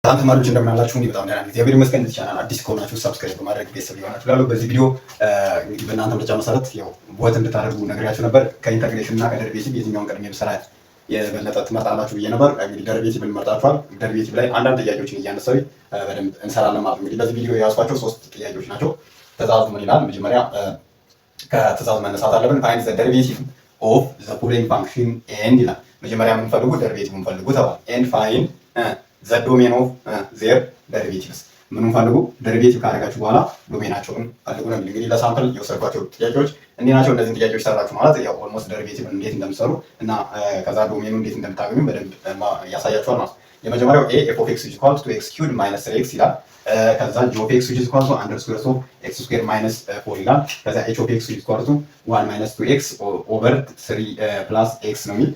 በጣም ተማሪዎች እንደምናላችሁ እንዴ በጣም ደህና ነኝ። እግዚአብሔር ይመስገን። እዚህ ቻናል አዲስ ከሆናችሁ ሰብስክራይብ በማድረግ ቤተሰብ ይሆናችሁ ላሉ በዚህ ቪዲዮ እንግዲህ በእናንተ ምርጫ መሰረት ያው ቦት እንድታደርጉ ነግሬያችሁ ነበር። ከኢንተግሬሽን እና ከደሪቬቲቭ የትኛውን ቀድሜ ብሰራ የበለጠ ትመርጣላችሁ ብዬ ነበር። እንግዲህ ደሪቬቲቭን መርጣችኋል። ደሪቬቲቭ ላይ አንዳንድ ጥያቄዎችን እያነሳሁ በደንብ እንሰራለን ማለት ነው። እንግዲህ በዚህ ቪዲዮ የያዝኳቸው 3 ጥያቄዎች ናቸው። ትእዛዙ ምን ይላል? መጀመሪያ ከትእዛዝ መነሳት አለብን። ፋይንድ ዘ ደሪቬቲቭ ኦፍ ዘ ፎሎዊንግ ፋንክሽን ኤንድ ይላል። መጀመሪያ የምንፈልጉ ደሪቬቲቭን ፈልጉ ተባለ። ኤንድ ፋይንድ ዘ ዶሜን ኦፍ ዜር ደሪቬቲቭስ። ምንም ፈልጉ ደሪቬቲቭ ካደረጋችሁ በኋላ ዶሜናቸውን ፈልጉ ነው። እንግዲህ ለሳምፕል የወሰድኳቸው ጥያቄዎች እንዲህ ናቸው። እነዚህን ጥያቄዎች ሰራችሁ ማለት ያው ኦልሞስት ደሪቬቲቭ እንዴት እንደምትሰሩ እና ከዛ ዶሜኑ እንዴት እንደምታገኙ በደንብ ያሳያችኋል ማለት ነው። የመጀመሪያው ኤ ኤፍ ኦፍ ኤክስ ኢዝ ኢኳል ቱ ኤክስ ኪዩብ ማይነስ ኤክስ ይላል። ከዛ ጂ ኦፍ ኤክስ ኢዝ ኢኳል ቱ አንደር ስኩዌር ኦፍ ኤክስ ስኩዌር ማይነስ 4 ይላል። ከዛ ኤች ኦፍ ኤክስ ኢዝ ኢኳል ቱ 1 ማይነስ 2 ኤክስ ኦቨር 3 ፕላስ ኤክስ ነው የሚል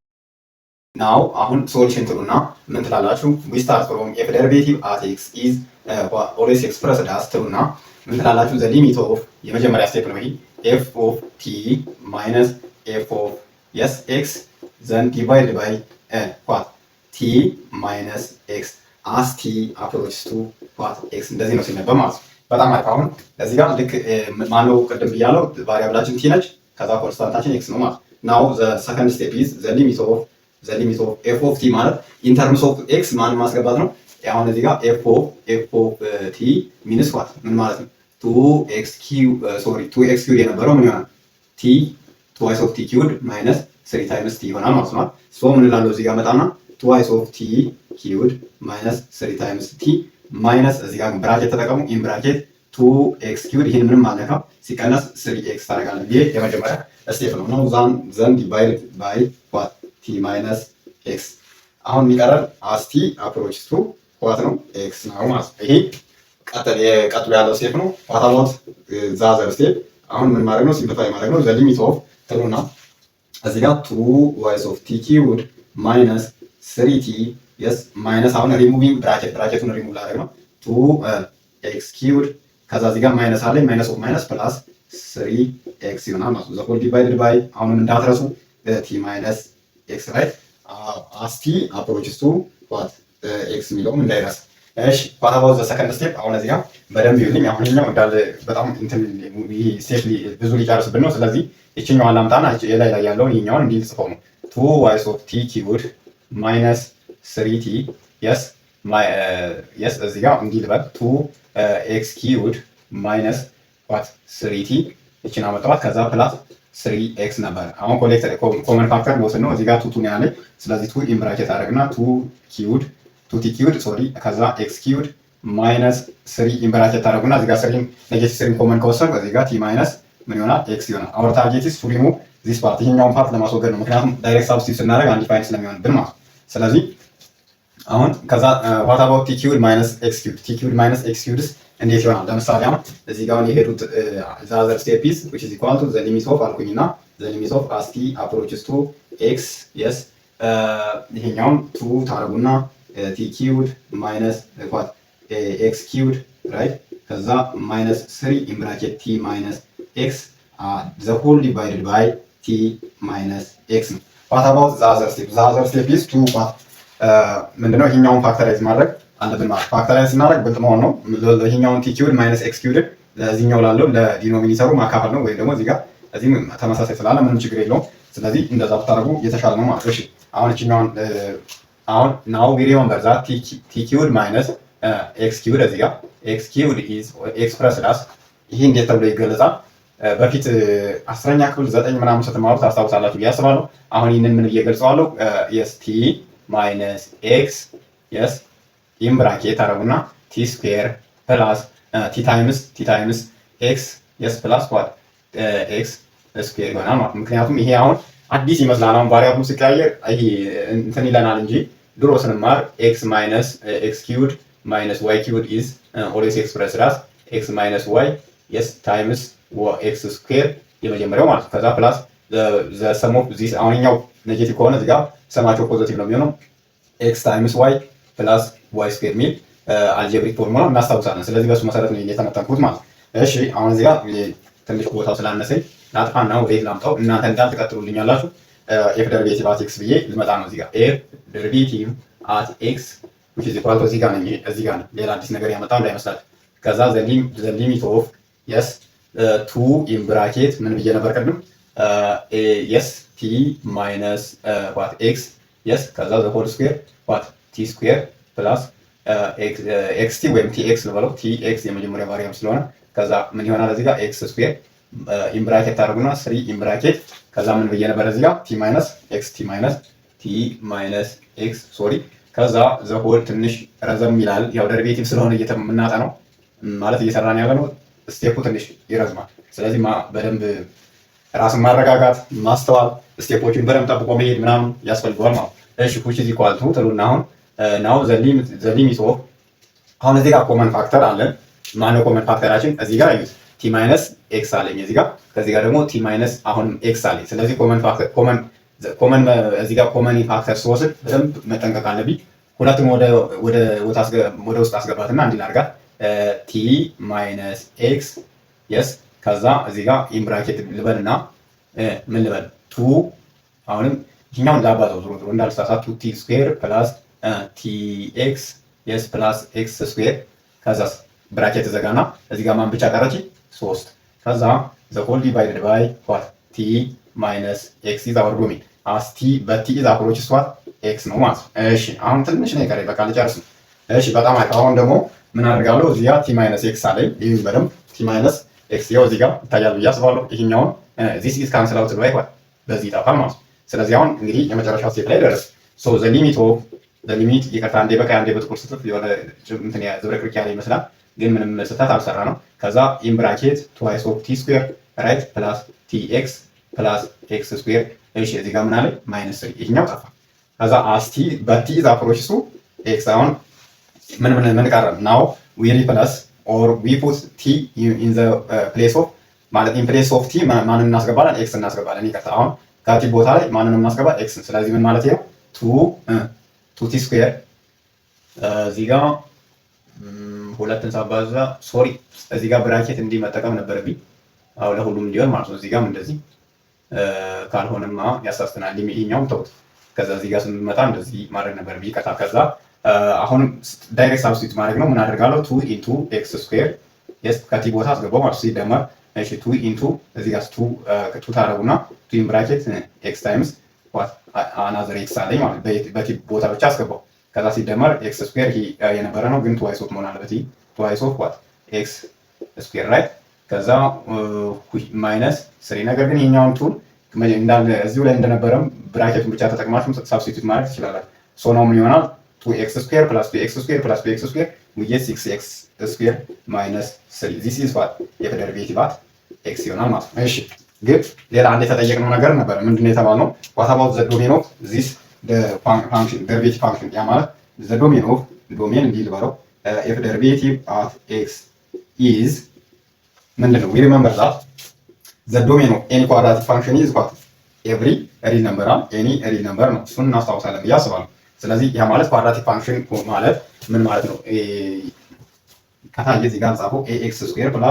ናው አሁን ሶሉሽን ጥሩና ምን ትላላችሁ? ዊ ስታርት ፍሮም ኤፍ ደሪቬቲቭ አት ኤክስ ኢዝ ኦልዌይስ ኤክስፕረስድ አስ ትሉና ምን ትላላችሁ? ዘ ሊሚት ኦፍ የመጀመሪያ ስቴፕ ነው ይሄ ኤፍ ኦፍ ቲ ማይነስ ኤፍ ኦፍ ኤስ ኤክስ ዘን ዲቫይድ ባይ ዋት ቲ ማይነስ ኤክስ አስ ቲ አፕሮችስ ቱ ዋት ኤክስ። እንደዚህ ነው ሲነበብ ማለት ነው። በጣም አሪፍ። አሁን እዚህ ጋር ልክ ማነው ቅድም ብያለው ቫሪያብላችን ቲ ነች፣ ከዛ ኮንስታንታችን ኤክስ ነው ማለት ናው ዘ ሰከንድ ስቴፕ ኢዝ ዘ ሊሚት ኦፍ ኤፍ ኦፍ ቲ ማለት ኢን ተርምስ ኦፍ ኤክስ ማን ማስገባት ነው። አሁን እዚህ ጋር ኤፍ ኦፍ ቲ ሚንስ ዋት ምን ማለት ነው? 2x ኪዩብ የነበረው ምን ይሆናል? ቲ ትዋይስ ኦፍ ቲ ኪዩብ ማይነስ 3 ታይምስ ቲ ይሆናል ማለት ነው። ሶ ምን እላለሁ እዚህ ጋር መጣና ትዋይስ ኦፍ ቲ ኪዩብ ማይነስ 3 ታይምስ ቲ ማይነስ እዚህ ጋር ብራኬት ተጠቀሙ። ኢን ብራኬት 2x ኪዩብ ይሄን ምንም አልነካም ሲቀነስ 3x ታደርጋለህ። ይሄ የመጀመሪያ ስቴፕ ነው ነው ዘን ዲቫይድ ባይ ዋት ቲ ማይነስ ኤክስ። አሁን የሚቀረን አስቲ አፕሮችስ ቱ ዋት ነው ኤክስ ነው ማለት ነው። ይሄ ቀጥሎ ያለው ስቴፕ ነው። ዋት አባውት ዛዘር ስቴፕ? አሁን ምን ማድረግ ነው? ሲምፕሊፋይ ማድረግ ነው። ዘ ሊሚት ኦፍ ትሉና እዚህ ጋር 2y ኦፍ ቲ ኪዩብ ማይነስ 3t የስ ማይነስ አሁን ሪሙቪንግ ብራኬቱን ሪሙቭ ላደርግ ነው 2x ኪዩብ ከዛ እዚህ ጋር ማይነስ አለኝ ማይነስ ኦፍ ማይነስ ፕላስ 3x ይሆናል ማለት ነው። ዘ ሆል ዲቫይድድ ባይ አሁንም እንዳትረሱ ቲ ማይነስ ኤክስ ራይት አስቲ አፕሮችስ ቱ ዋት ኤክስ የሚለውም እንዳይረሳ። እሺ ዋት አባውት ዘ ሰከንድ ስቴፕ? አሁን እዚህ ጋር በደንብ ይሁንልኝ። አሁን እኛው እንዳለ በጣም እንትን ስቴፕ ብዙ ሊጨርስብን ነው። ስለዚህ ይችኛዋን ላምጣና የላይ ላይ ያለውን ይኛውን እንዲህ ጽፈው ነው 2y ኦፍ ቲ ኪዩብ ማይነስ 3t የስ እዚህ ጋር እንዲህ ልበል 2x ኪዩብ ማይነስ ዋት 3t ይችን አመጣዋት ከዛ ፕላስ 3x ነበር። አሁን ኮመን ፋክተር ወስድ ነው። እዚህ ጋር ቱቱ ነው ያለኝ። ስለዚህ 2 ኢን ብራኬት አደረግና 2t ኪዩብ ሶሪ ከዛ x ኪዩብ ማይነስ 3 ኢን ብራኬት አደረጉና እዚህ ጋር 3 ኔጌቲቭ 3 ኮመን ከወሰድኩ እዚህ ጋር t ማይነስ ምን ይሆናል? x ይሆናል። አወር ታርጌት ኢዝ ቱ ሪሙቭ ዚስ ፓርት፣ ይሄኛውን ፓርት ለማስወገድ ነው። ምክንያቱም ዳይሬክት ሳብስቲቱት ስናደርግ አንዲፋይንድ ስለሚሆንብን ማለት ነው። ስለዚህ አሁን ከዛ ዋት አባውት ቲ ኪዩብ ማይነስ ኤክስ ኪዩብ ቲ ኪዩብ ማይነስ ኤክስ ኪዩብስ እንዴት ይሆናል? ለምሳሌ አሁን እዚህ ጋር የሄዱት ዛዘር ስቴፕ ኢዝ which is equal to the limit of አልኩኝና the limit of as t approaches to x yes ይሄኛውን 2 ታረጉና t ኪዩብ ማይነስ what x ኪዩብ right ከዛ ማይነስ 3 in bracket t minus x the whole divided by t minus x ነው። what about the other step? the other step is to what ምንድነው? ይሄኛውን ፋክተራይዝ ማድረግ አለብን ማለት ፋክተራይዝ ስናደርግ ብልጥ መሆን ነው። ይሄኛውን ቲ ኪዩብ ማይነስ ኤክስ ኪዩብ ለዚህኛው ላለው ለዲኖሚኔተሩ ማካፈል ነው። ወይም ደግሞ እዚህ ጋር እዚህም ተመሳሳይ ስላለ ምንም ችግር የለውም። ስለዚህ እንደዛ ብታደርጉ የተሻለ ነው ማለት ነው። እሺ አሁን እቺኛውን አሁን ናው ዊ ሪሜምበር ዛት ቲ ኪዩብ ማይነስ ኤክስ ኪዩብ እዚህ ጋር ኤክስ ኪዩብ ኢዝ ኤክስፕረስድ አስ ይሄ እንዴት ተብሎ ይገለጻል? በፊት 10ኛ ክፍል 9 ምናምን ስትማሩ ታስታውሳላችሁ ብዬ አስባለሁ። አሁን ይሄንን ምን ብዬ ገልጸዋለሁ? ኤስ ቲ ማይነስ ኤክስ የስ ኢን ብራኬት አረጉና ቲ ስኩዌር ፕላስ ቲ ታይምስ ኤክስ የስ ፕላስ ዋት ኤክስ ስኩዌር ይሆናል ማለት ነው። ምክንያቱም ይሄ አሁን አዲስ ይመስላል። አሁን ቫሪያብሉ ሲቀያየር ይሄ እንትን ይለናል እንጂ ድሮ ስንማር ኤክስ ማይነስ ኤክስ ኪዩብ ማይነስ ዋይ ኪዩብ ኢዝ ኦልዌይስ ኤክስፕረስድ አስ ኤክስ ማይነስ ዋይ የስ ታይምስ ኤክስ ስኩዌር የመጀመሪያው ማለት ነው። ከዛ ፕላስ ዘ ሰም ኦፍ ዚስ አሁንኛው ኔጌቲቭ ከሆነ እዚህ ጋር ሰማቸው ፖዚቲቭ ነው የሚሆነው ኤክስ ታይምስ ዋይ ፕላስ ዋይ ስኩዌር ሚል አልጀብሪክ ፎርሙላ እናስታውሳለን። ስለዚህ በሱ መሰረት ነው የተመጠንኩት ማለት ነው። እሺ አሁን እዚህ ጋር ትንሽ ቦታው ስላነሰኝ ላጥፋና ወዴት ላምጣው እናንተ እንዳትቀጥሉልኛላችሁ። ኤፍ ደሪቬቲቭ አት ኤክስ ብዬ ልመጣ ነው። እዚህ ጋር ኤፍ ደሪቬቲቭ አት ኤክስ which is equal to እዚህ ጋር ነው እዚህ ጋር ነው ሌላ አዲስ ነገር ያመጣው እንዳይመስላችሁ። ከዛ the limit of yes 2 in bracket ምን ብዬ ነበር ቅድም yes t minus what x yes ከዛ the whole square what t square plus xt ወይም tx ልበለው tx የመጀመሪያ ቫሪያብል ስለሆነ ከዛ ምን ይሆናል እዚህ ጋር x ስኩዌር ኢን ብራኬት ታደርጉና 3 ኢን ብራኬት ከዛ ምን ብዬ ነበር እዚህ ጋር t minus x ሶሪ ከዛ the whole ትንሽ ረዘም ይላል ያው ደሪቬቲቭ ስለሆነ እየተመናጠ ነው ማለት እየሰራን ያለ ነው ስቴፑ ትንሽ ይረዝማል። ስለዚህ በደንብ ራስን ማረጋጋት ማስተዋል ስቴፖችን በደንብ ጠብቆ መሄድ ምናምን ያስፈልገዋል ማለት ነው። እሺ which is equal to ትሉና አሁን ናው the limit of አሁን እዚህ ጋር ኮመን ፋክተር አለን። ማነው ኮመን ፋክተራችን? እዚህ ጋር አዩት t minus x አለኝ እዚህ ጋር ከዚህ ጋር ደግሞ t minus አሁን x አለኝ። ስለዚህ ኮመን ፋክተር ኮመን እዚህ ጋር ኮመን ፋክተር ስወስድ በደንብ መጠንቀቅ አለብኝ። ሁለቱም ወደ ውስጥ አስገባትና እንዲህ ላድርጋት t minus x yes ከዛ እዚህ ጋር ኢን ብራኬት ልበልና ምን ልበል 2 አሁንም ይሄኛውን ላባዛው ዞሮ እንዳልሳሳት 2t ስኩዌር ፕላስ tx yes ፕላስ x ስኩዌር ከዛ ብራኬት ዘጋና እዚህ ጋር ማን ብቻ ቀረች 3 ከዛ the whole divided by what t minus x is our domain as t but t is approaches what x ነው ማለት ነው። እሺ አሁን ትንሽ ነው የቀረኝ በቃ ልጨርስ ነው። እሺ በጣም አሁን ደግሞ ምን አደርጋለሁ እዚህ ጋር t minus x አለኝ ይሄን በደምብ t minus x ያው እዚህ ጋር ይታያል ብዬ አስባለሁ። ይሄኛውን this is cancel out by what በዚህ ይጠፋል ማለት ነው። ስለዚህ አሁን እንግዲህ የመጨረሻው ስቴፕ ላይ ደረስ so the limit ይቅርታ አንዴ በቃ አንዴ በጥቁር ስጥፍ የሆነ እንትን ዝብርቅርቅ ያለ ይመስላል ግን ምንም ስህተት አልሰራ ነው። ከዛ ኢን ብራኬት twice of t square right plus tx plus x square እሺ እዚህ ጋር ምን አለ -3 ይሄኛው ጠፋ። ከዛ as t but t is approaches to x አሁን ምን ቀረ now we replace or we put t in the place of ማለት in place of t ማንን እናስገባለን x እናስገባለን። ይቅርታ አሁን ከቲ ቦታ ላይ ማንን እናስገባ x። ስለዚህ ምን ማለት ነው 2t ስኩዌር እዚህ ጋር ሁለትን ሳባዛ ሶሪ እዚህ ጋር ብራኬት እንዲህ መጠቀም ነበረብኝ አው ለሁሉም እንዲሆን ማለት ነው። እዚህ ጋርም እንደዚህ ካልሆነማ ያሳስተናል ይሄኛውም ተውት። ከዛ እዚህ ጋር ስንመጣ እንደዚህ ማድረግ ነበረብኝ ይቅርታ። ከዛ አሁን ዳይሬክት ሳብስቲት ማድረግ ነው። ምን አደርጋለሁ 2 into x ስኩዌር yes ከቲ ቦታ አስገባው ማለት ሲደመር እሺ 2 into እዚህ ጋር 2 ታረጉና 2 in bracket x times what another x አለኝ ማለት በቲ ቦታ ብቻ አስገባው። ከዛ ሲደመር x ስኩዌር የነበረ ነው ግን twice of መሆን አለበት twice of what x ስኩዌር right ከዛ ማይነስ 3 ነገር ግን ይሄኛውን ቱል እንዳለ እዚሁ ላይ እንደነበረም ብራኬቱን ብቻ ተጠቅማችሁ ሳብስቲቱት ማድረግ ትችላላችሁ። ሶ ነው ምን ይሆናል 2x ስኩዌር + 2x ስኩዌር + 2x ስኩዌር we get 6x ስኩዌር - 3 this is what if derivative at x ይሆናል ማለት ነው። እሺ ግን ሌላ አንድ የተጠየቅነው ነገር ነበር። ምንድነው የተባልነው what about the domain of this the function derivative function ያ ማለት the domain of domain እንዲህ ልበለው if derivative at x is ምንድነው we remember that the domain of any quadratic function is what every real number any real number ነው። እሱን እናስታውሳለን ብዬ አስባለሁ። ስለዚህ ያ ማለት ኳድራቲክ ፋንክሽን ማለት ምን ማለት ነው? ከታየ እዚህ ጋር ጻፈው ax²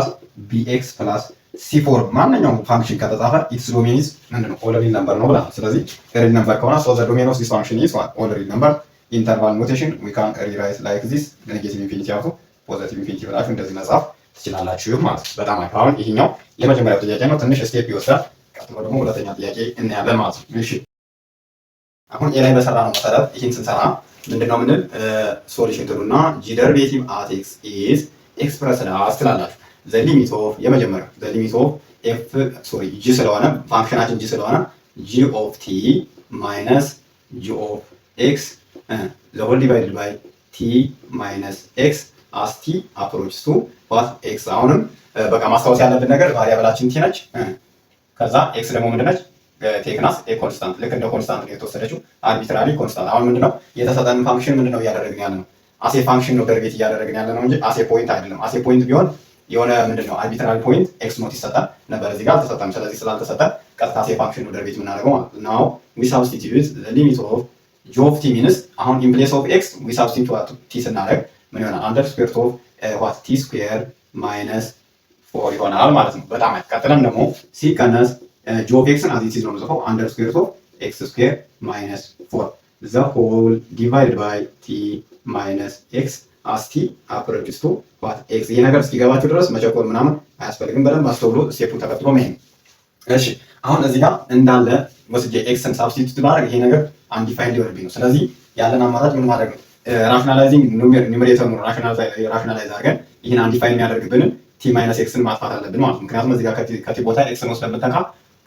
+ bx + c4 ማንኛውም ፋንክሽን ከተጻፈ its domain is ምንድነው all real number ነው ብለናል። ስለዚህ real number ከሆነ so the domain of this function is what all real number interval notation we can rewrite like this negative infinity አውቶ ፖዚቲቭ ኢንፊኒቲ ብላችሁ እንደዚህ መጻፍ ትችላላችሁ ማለት ነው። በጣም አሪፍ። አሁን ይሄኛው የመጀመሪያው ጥያቄ ነው። ትንሽ ስቴፕ ይወስዳል። ቀጥሎ ደግሞ ሁለተኛ ጥያቄ እናያለን ማለት ነው። እሺ አሁን ኤ ላይ በሰራነው መሰረት ይሄን ስንሰራ ምንድነው ምንል ሶሉሽን ጥሩና g derivative at x is expressed as ትላላችሁ። the limit of የመጀመሪያው the limit of f sorry g ስለሆነ ፋንክሽናችን g ስለሆነ g of t minus g of x the whole divided by t minus x as t approaches to what x አሁንም በቃ ማስታወስ ያለብን ነገር ቫሪያብላችን t ነች። ከዛ x ደግሞ ምንድነች ቴክናስ ኤ ኮንስታንት ልክ እንደ ኮንስታንት ነው የተወሰደችው አርቢትራሪ ኮንስታንት። አሁን ምንድነው የተሰጠን ፋንክሽን ምንድነው እያደረግን ያለ ነው? አሴ ፋንክሽን ነው ደርቤት እያደረግን ያለ ነው እንጂ አሴ ፖይንት አይደለም። አሴ ፖይንት ቢሆን የሆነ ምንድነው አርቢትራሪ ፖይንት ኤክስ ኖት ይሰጣል ነበር። እዚህ ጋር አልተሰጠም። ስለዚህ ስላልተሰጠን ቀጥታ አሴ ፋንክሽን ነው ደርቤት የምናደርገው ማለት ነው። ናው ዊ ሳብስቲቲዩት ዘ ሊሚት ኦፍ ጂ ኦፍ ቲ ሚንስ አሁን ኢን ፕሌስ ኦፍ ኤክስ ዊ ሳብስቲቲዩት ቲ ስናደርግ ምን ይሆናል? አንደር ስኩዌር ኦፍ ዋት ቲ ስኩዌር ማይነስ 4 ይሆናል ማለት ነው። በጣም ቀጥለን ደግሞ ሲቀነስ ጂ ኦፍ ኤክስን አዚ ሲዝ ነው የምጽፈው አንደር ስኩዌር ኦፍ ኤክስ ስኩዌር ማይነስ 4 ዘ ሆል ዲቫይድ ባይ ቲ ማይነስ ኤክስ አስ ቲ አፕሮችስ ቱ ዋት ኤክስ። ይሄ ነገር እስኪገባችሁ ድረስ መቸኮል ምናምን አያስፈልግም። በደንብ አስተውሎ ስቴፑን ተከትሎ መሄድ። እሺ አሁን እዚህ ጋር እንዳለ ወስጄ ኤክስን ሳብስቲቱት ባደርግ ይሄ ነገር አንዲፋይንድ ሊሆንብኝ ነው። ስለዚህ ያለን አማራጭ ምን ማድረግ ነው? ራሽናላይዚንግ ኑሜሬተሩን ራሽናላይዝ አድርገን ይህን አንዲፋይን የሚያደርግብንን ቲ ማይነስ ኤክስን ማጥፋት አለብን ማለት ነው። ምክንያቱም እዚህ ጋር ከቲ ቦታ ኤክስን ወስደን ብንተካ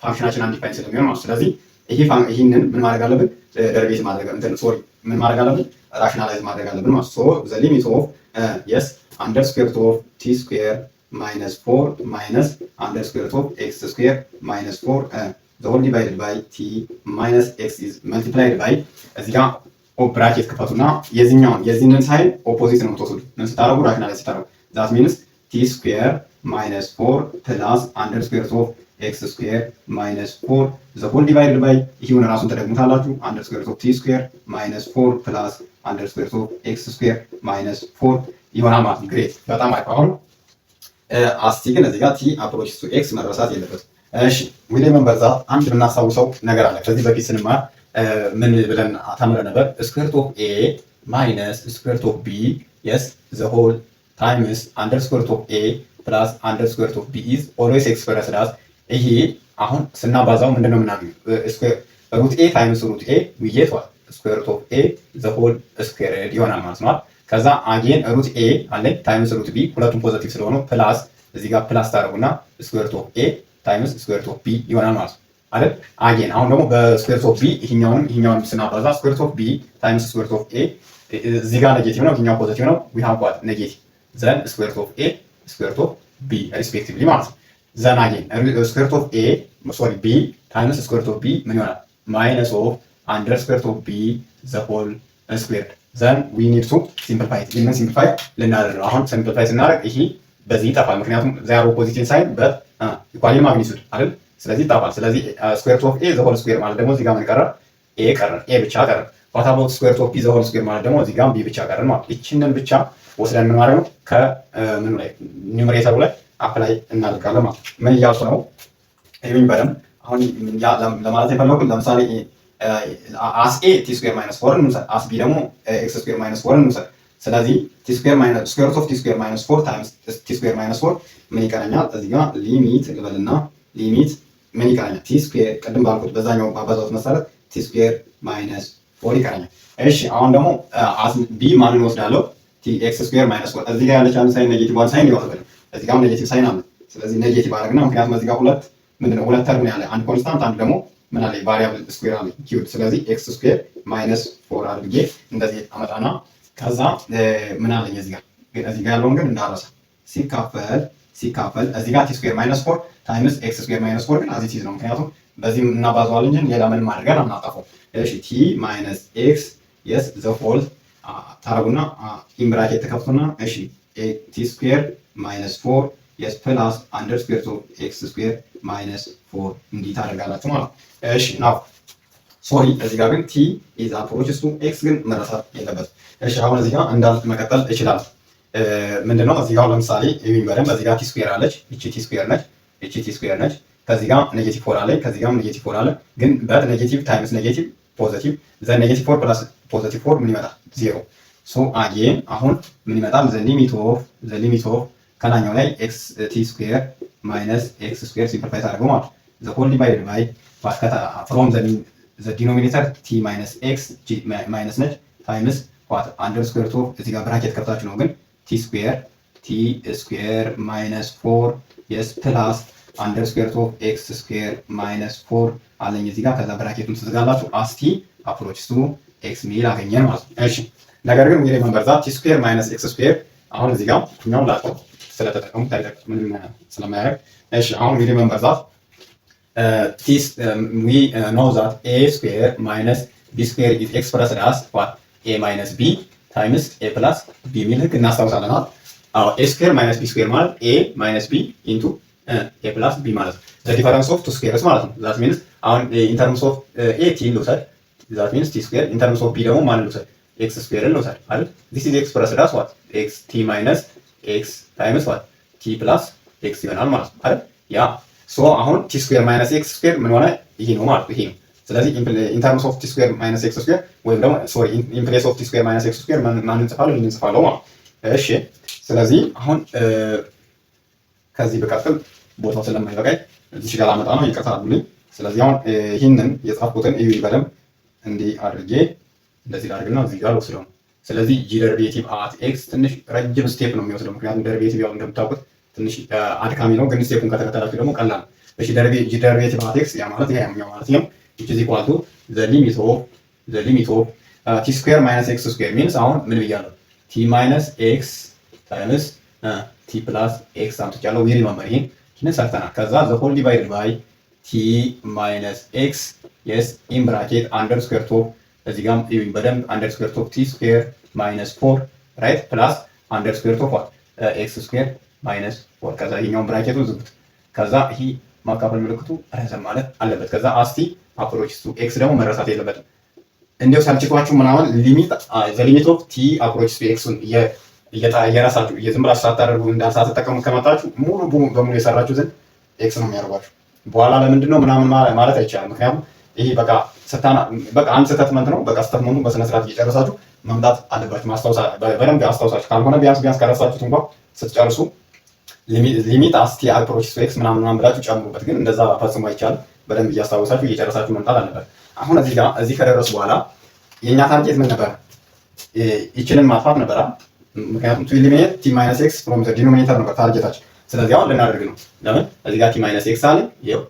ፋንክሽናችን አንዲፋይን ስለሚሆን ማለት ነው። ስለዚህ ይህንን ምን ማድረግ አለብን? ደሪቬቲቭ ማድረግ ምን ማድረግ አለብን? ራሽናላይዝ ማድረግ አለብን ማለት ነው። ዘ ሊሚት ኦፍ የስ አንደር ስኩዌር ሩት ኦፍ ቲ ስኩዌር ማይነስ 4 ማይነስ አንደር ስኩዌር ሩት ኦፍ ኤክስ ስኩዌር ማይነስ 4 ዘ ሆል ዲቫይድድ ባይ ቲ ማይነስ ኤክስ ኢዝ መልቲፕላይድ ባይ እዚህ ጋር ብራኬት ክፈቱና የዚህንን ሳይን ኦፖዚት ነው የምትወስዱት። ምን ስታደርጉ? ራሽናላይዝ ስታደርጉ ዛት ሚንስ ቲ ስኩዌር ማይነስ 4 ፕላስ አንደር ስኩዌር ሩት ኦፍ ኤክስ ስኩዌር ማይነስ 4 ዘ ሆል ዲቫይድድ ባይ ይሁን ራሱን ተደግሙታላችሁ። አንደር ስኩዌር ሩት ኦፍ ቲ ስኩዌር ማይነስ 4 ፕላስ አንደር ስኩዌር ሩት ኦፍ ኤክስ ስኩዌር ማይነስ 4 ይሆናል ማለት ነው። ግሬት በጣም አሪፍ። አሁን አስቲ ግን እዚህ ጋር ቲ አፕሮች ቱ ኤክስ መረሳት የለበትም። እሺ ዊሌ መንበርዛ አንድ የምናስታውሰው ነገር አለ። ከዚህ በፊት ስንማር ምን ብለን ተምረን ነበር? ስኩዌር ሩት ኦፍ ኤ ማይነስ ስኩዌር ሩት ኦፍ ቢ የስ ዘ ሆል ታይምስ አንደር ስኩዌር ሩት ኦፍ ኤ ፕላስ አንደር ስኩዌር ሩት ኦፍ ቢ ኢዝ ኦልዌይስ ኤክስፕረስድ አስ። ይሄ አሁን ስናባዛው ምንድን ነው የምናገኘው? ሩት ኤ ታይምስ ሩት ኤ ዊ ጌት ዋት ስኩዌር ሩት ኦፍ ኤ ዘ ሆል ስኩዌርድ ይሆናል ማለት ነው። ከዛ አጌን ሩት ኤ አለኝ ታይምስ ሩት ቢ ሁለቱም ፖዘቲቭ ስለሆኑ ፕላስ እዚህ ጋር ፕላስ ታደርጉና ስኩዌር ሩት ኦፍ ኤ ታይምስ ስኩዌር ሩት ኦፍ ቢ ይሆናል ማለት ነው አይደል? አጌን አሁን ደግሞ በስኩዌር ሩት ኦፍ ቢ ይሄኛውንም ስናባዛ ስኩዌር ሩት ኦፍ ቢ ታይምስ ስኩዌር ሩት ኦፍ ኤ እዚህ ጋር ኔጌቲቭ ነው፣ ይሄኛው ፖዚቲቭ ነው። ዊ ሃቭ ዋት ኔጌቲቭ ዘን ስኩዌር ሩት ኦፍ ኤ ስኩዌር ሩት ኦፍ ቢ ሪስፔክቲቭሊ ማለት ነው። ዘን አጌን ስኩዌር ሩት ኦፍ ኤ ሶሪ ቢ ታይምስ ስኩዌር ሩት ኦፍ ቢ ምን ይሆናል? ማይነስ ኦፍ አንደር ስኩዌር ሩት ኦፍ ቢ ዘ ሆል ስኩዌርድ ዘን ዊ ኒድ ቱ ሲምፕሊፋይ። ይህንን ሲምፕሊፋይ ልናደርግ ነው። አሁን ሲምፕሊፋይ ስናደርግ ይሄ በዚህ ይጠፋል፣ ምክንያቱም ዚያሮ ፖዚቲቭ ሳይን በት ኢኳሊ ማግኒቱድ አይደል? ስለዚህ ይጠፋል። ስለዚህ ስኩዌር ሩት ኦፍ ኤ ዘ ሆል ስኩዌር ማለት ደግሞ እዚህ ጋር ምን ቀረ? ኤ ቀረ፣ ኤ ብቻ ቀረ። ዋት አባውት ስኩዌር ሩት ኦፍ ቢ ዘ ሆል ስኩዌር ማለት ደግሞ እዚህ ጋር ቢ ብቻ ቀረ ማለት። ይችንን ብቻ ወስደን ምን ማድረግ ነው? ከምኑ ላይ ኒውመሬተሩ ላይ አፕላይ እናደርጋለን ማለት። ምን እያልኩ ነው? ይሄን በደምብ አሁን ለማለት የፈለኩት ለምሳሌ አስ ኤ ቲ ስኩዌር ማይነስ 4 እንውሰድ፣ አስ ቢ ደግሞ ኤክስ ስኩዌር ማይነስ 4 እንውሰድ። ስለዚህ ቲ ስኩዌር ማይነስ ስኩዌር ሩት ኦፍ ቲ ስኩዌር ማይነስ 4 ታይምስ ቲ ስኩዌር ማይነስ 4 ምን ይቀረኛል? እዚህ ጋር ሊሚት ልበልና ሊሚት ምን ይቀረኛል? ቲ ስኩዌር ቅድም ባልኩት በዛኛው ባባዛውት መሰረት ቲ ስኩዌር ማይነስ 4 ይቀረኛል። እሺ አሁን ደግሞ አስ ቢ ማንን ወስዳለሁ? ቲ ኤክስ ስኩዌር ማይነስ 4 እዚህ ጋር ያለች አንድ ሳይን ኔጌቲቭ ዋን ሳይን ይወስዳል። እዚህ ጋር ኔጌቲቭ ሳይን አለ። ስለዚህ ኔጌቲቭ አደረግና ምክንያቱም እዚህ ጋር ሁለት ተርም ያለ አንድ ኮንስታንት አንድ ደግሞ ምን አለ ቫሪያብል ስኩዌር አለ ኪዩብ። ስለዚህ ኤክስ ስኩዌር ማይነስ 4 አድርጌ እንደዚህ አመጣና ከዛ ምን አለኝ እዚህ ጋር ያለውን ግን እንዳረሳ ሲካፈል እዚህ ጋር ቲ ስኩዌር ማይነስ 4 ታይምስ ኤክስ ስኩዌር ማይነስ 4 ግን አዚቲዝ ነው፣ ምክንያቱም በዚህ እናባዛዋለን እንጂ ሌላ ምንም አድርገን አናጠፋው። እሺ ቲ ማይነስ ኤክስ የስ ዘ ሆል ታረጉና ኢምብራኬት ተከፍቱና እሺ ቲ ስኩዌር ማይነስ 4 የስ ፕላስ አንደር ስኩዌር ኦፍ ኤክስ ስኩዌር ማይነስ 4 እንዲህ ታደርጋላችሁ ማለት ነው። እሺ ናው ሶሪ እዚህ ጋር ግን ቲ ኢዝ አፕሮችስ ቱ ኤክስ ግን መረሳት የለበትም። እሺ አሁን እዚህ ጋር እንዳልኩ መቀጠል እችላለሁ። ምንድነው እዚህ ጋር ለምሳሌ የሚበረም እዚህ ጋር ቲ ስኩዌር አለች፣ እቺ ቲ ስኩዌር ነች፣ እቺ ቲ ስኩዌር ነች። ከዚህ ጋር ኔጌቲቭ 4 አለ፣ ከዚህ ጋር ኔጌቲቭ 4 አለ። ግን በት ኔጌቲቭ ታይምስ ኔጌቲቭ ፖዚቲቭ ዘ ኔጌቲቭ 4 ፕላስ ፖዚቲቭ 4 ምን ይመጣል? 0። ሶ አጌን አሁን ምን ይመጣል? ዘ ሊሚት ኦፍ ከላኛው ላይ ኤክስ ቲ ስኩዌር ማይነስ ኤክስ ስኩዌር ሲምፕሊፋይ ታደርገው ማለት ዘ ሆል ዲቫይድድ ባይ ፍሮም ዘ ዲኖሚኔተር ቲ ማይነስ ኤክስ ማይነስ ነች ታይምስ ዋት አንደር ስኩዌር ሩት ኦፍ እዚህ ጋር ብራኬት ከፍታችሁ ነው ግን ቲ ስኩዌር ማይነስ 4 የስ ፕላስ አንደር ስኩዌር ሩት ኦፍ ኤክስ ስኩዌር ማይነስ 4 አለኝ እዚህ ጋር። ከዛ ብራኬቱን ትዘጋላችሁ። አስቲ አፕሮችስ ቱ ኤክስ ሚል አገኘን ማለት ነው። እሺ ነገር ግን እንግዲህ መንበርዛ ቲ ስኩዌር ማይነስ ኤክስ ስኩዌር አሁን እዚህ ጋር ሁኛው ላቀው ስለተጠቀሙ ምንም ስለማያደርግ እሺ አሁን እንግዲህ መንበርዛት we know that a square minus b square is expressed as what a minus b times a plus b ሚል ህግ እናስታውሳለን። a square minus b square ማለት a minus b into a plus b ማለት ነው። the difference of two squares ማለት ነው። that means አሁን in terms of a t ልውሰድ that means t square in terms of b ደግሞ ማን ልውሰድ? x square ልውሰድ አይደል? this is expressed as what x t minus x times what t plus x ይሆናል ማለት ነው አይደል? ያ ሶ አሁን ቲ ስኩዌር ማይነስ ኤክስ ስኩዌር ምን ሆነ? ይሄ ነው ማለት ይሄ ነው። ስለዚህ ኢን ተርምስ ኦፍ ቲ ስኩዌር ማይነስ ኤክስ ስኩዌር ወይም ደግሞ ሶሪ ኢን ፕሌስ ኦፍ ቲ ስኩዌር ማይነስ ኤክስ ስኩዌር ማን እንጽፋለሁ? ይህን እንጽፋለሁ ማለት። እሺ ስለዚህ አሁን ከዚህ በቀጥል ቦታው ስለማይበቃኝ እዚህ ጋር ላመጣ ነው፣ ይቅርታ አድርጉልኝ። ስለዚህ አሁን ይህንን የጻፍኩትን እዩ በደንብ እንዲህ አድርጌ እንደዚህ ላድርግና እዚህ ጋር ልወስደው። ስለዚህ ጂ ደርቤቲቭ አት ኤክስ ትንሽ ረጅም ስቴፕ ነው የሚወስደው፣ ምክንያቱም ደርቤቲቭ ያው እንደምታውቁት ትንሽ አድካሚ ነው፣ ግን ስቴፑን ከተከተላችሁ ደግሞ ቀላል ነው። እሺ ጂ ደርቤቲቭ አት ኤክስ ያ ማለት ይሄ ነው ማለት ነው which is equal to the limit of t square minus x square means አሁን ምን ብያለሁ? t minus x times t plus x አምጥቻለሁ። we remember ይሄን ሰርተናል። ከዛ the whole divided by t minus x yes in bracket under square of እዚህ ጋርም ይሁን በደንብ under square of t square minus 4 right plus under square of what x square minus 4 ከዛ ይሄኛውን ብራኬቱ ዝጉት። ከዛ ይሄ ማካፈል ምልክቱ ረዘም ማለት አለበት። ከዛ አስቲ አፕሮች ቱ ኤክስ ደግሞ መረሳት የለበትም። እንዲያው ሳልችቷችሁ ምናምን ሊሚት ዘ ሊሚት ኦፍ ቲ አፕሮች ቱ ኤክስን እየራሳችሁ ዝም ብላችሁ ሳታደርጉ ሳትጠቀሙ ከመጣችሁ ሙሉ በሙሉ የሰራችሁትን ኤክስ ነው የሚያደርጓችሁ። በኋላ ለምንድን ነው ምናምን ማለት አይቻልም። ምክንያቱም ይሄ በቃ አንድ ስቴትመንት ነው። በቃ ስቴትመንቱን በስነ ስርዓት እየጨረሳችሁ መምጣት አለባችሁ። በደንብ አስታውሳችሁ ካልሆነ ቢያንስ ከረሳችሁት እንኳን ስትጨርሱ ሊሚት አስቲ አፕሮች ቱ ኤክስ ምናምን ብላችሁ ጨምሩበት። ግን እንደዛ ፈጽሞ አይቻልም። በደንብ እያስታወሳችሁ እየጨረሳችሁ መምጣት አለበት። አሁን እዚህ ከደረሱ በኋላ የእኛ ታርጌት ምን ነበር? ይችንን ማጥፋት ነበር። ምክንያቱም ቱ ኢሊሚኔት ቲ ማይነስ ኤክስ ፍሮም ዘ ዲኖሚኔተር ነበር ታርጌታችን። ስለዚህ አሁን ልናደርግ ነው። ለምን እዚህ ጋር ቲ ማይነስ ኤክስ አለ ይሄው፣